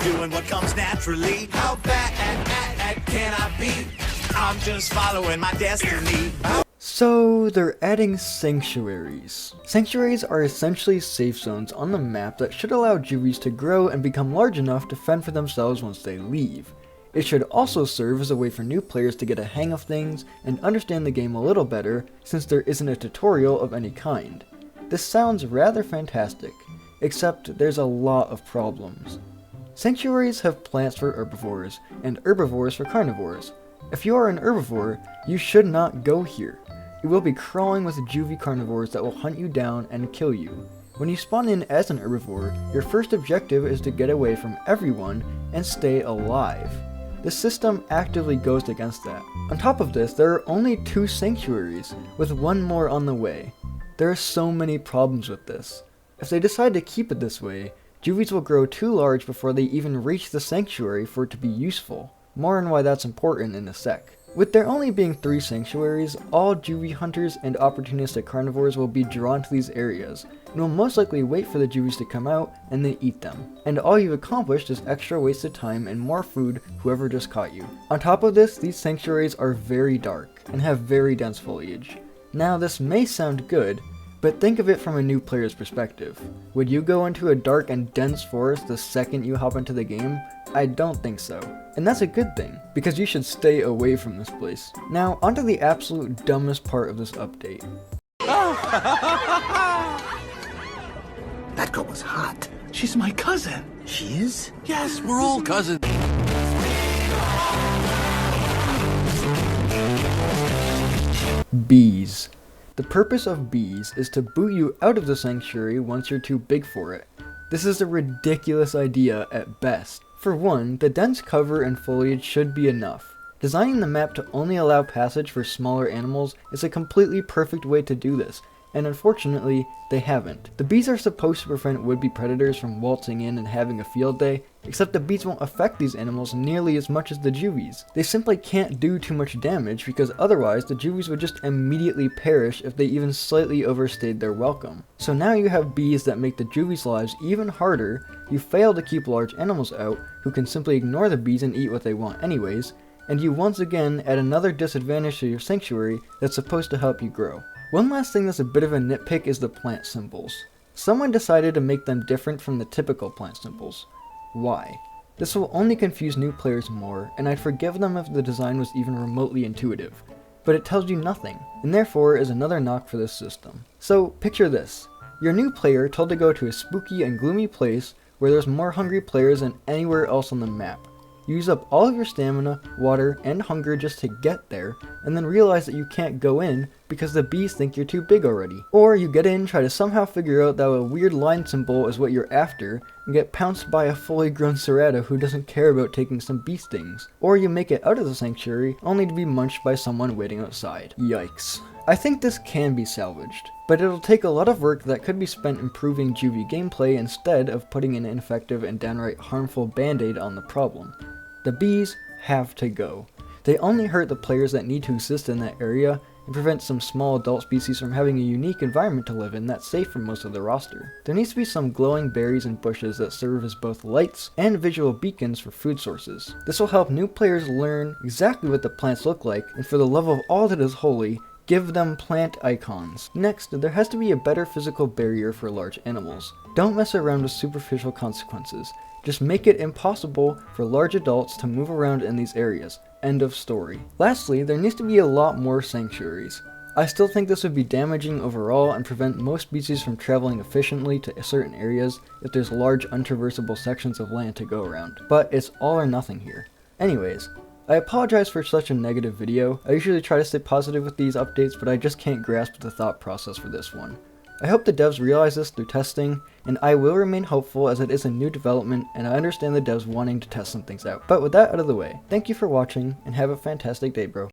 doing what comes naturally. How bad can I be? I'm just following my destiny. So they're adding sanctuaries. Sanctuaries are essentially safe zones on the map that should allow juvies to grow and become large enough to fend for themselves once they leave. It should also serve as a way for new players to get a hang of things and understand the game a little better, since there isn't a tutorial of any kind. This sounds rather fantastic, except there's a lot of problems. Sanctuaries have plants for herbivores, and herbivores for carnivores. If you are an herbivore, you should not go here. You will be crawling with juvie carnivores that will hunt you down and kill you. When you spawn in as an herbivore, your first objective is to get away from everyone and stay alive. The system actively goes against that. On top of this, there are only 2 sanctuaries, with 1 more on the way. There are so many problems with this. If they decide to keep it this way, juvies will grow too large before they even reach the sanctuary for it to be useful. More on why that's important in a sec. With there only being 3 sanctuaries, all juvie hunters and opportunistic carnivores will be drawn to these areas, and will most likely wait for the juvies to come out and then eat them. And all you've accomplished is extra wasted time and more food whoever just caught you. On top of this, these sanctuaries are very dark, and have very dense foliage. Now this may sound good, but think of it from a new player's perspective. Would you go into a dark and dense forest the second you hop into the game? I don't think so. And that's a good thing, because you should stay away from this place. Now, onto the absolute dumbest part of this update. That girl was hot. She's my cousin. She is? Yes, we're all cousins. Bees. The purpose of bees is to boot you out of the sanctuary once you're too big for it. This is a ridiculous idea at best. For one, the dense cover and foliage should be enough. Designing the map to only allow passage for smaller animals is a completely perfect way to do this, and unfortunately, they haven't. The bees are supposed to prevent would-be predators from waltzing in and having a field day, except the bees won't affect these animals nearly as much as the juvies. They simply can't do too much damage because otherwise the juvies would just immediately perish if they even slightly overstayed their welcome. So now you have bees that make the juvies' lives even harder, you fail to keep large animals out who can simply ignore the bees and eat what they want anyways, and you once again add another disadvantage to your sanctuary that's supposed to help you grow. One last thing that's a bit of a nitpick is the plant symbols. Someone decided to make them different from the typical plant symbols. Why? This will only confuse new players more, and I'd forgive them if the design was even remotely intuitive. But it tells you nothing, and therefore is another knock for this system. So picture this. You're a new player told to go to a spooky and gloomy place where there's more hungry players than anywhere else on the map. You use up all of your stamina, water, and hunger just to get there, and then realize that you can't go in because the bees think you're too big already. Or you get in, try to somehow figure out that a weird line symbol is what you're after, and get pounced by a fully grown Serrata who doesn't care about taking some bee stings. Or you make it out of the sanctuary, only to be munched by someone waiting outside. Yikes. I think this can be salvaged, but it'll take a lot of work that could be spent improving juvie gameplay instead of putting an ineffective and downright harmful band-aid on the problem. The bees have to go. They only hurt the players that need to exist in that area and prevent some small adult species from having a unique environment to live in that's safe for most of the roster. There needs to be some glowing berries and bushes that serve as both lights and visual beacons for food sources. This will help new players learn exactly what the plants look like, and for the love of all that is holy, give them plant icons. Next, there has to be a better physical barrier for large animals. Don't mess around with superficial consequences. Just make it impossible for large adults to move around in these areas. End of story. Lastly, there needs to be a lot more sanctuaries. I still think this would be damaging overall and prevent most species from traveling efficiently to certain areas if there's large untraversable sections of land to go around. But it's all or nothing here. Anyways, I apologize for such a negative video. I usually try to stay positive with these updates, but I just can't grasp the thought process for this one. I hope the devs realize this through testing, and I will remain hopeful as it is a new development and I understand the devs wanting to test some things out. But with that out of the way, thank you for watching and have a fantastic day, bro.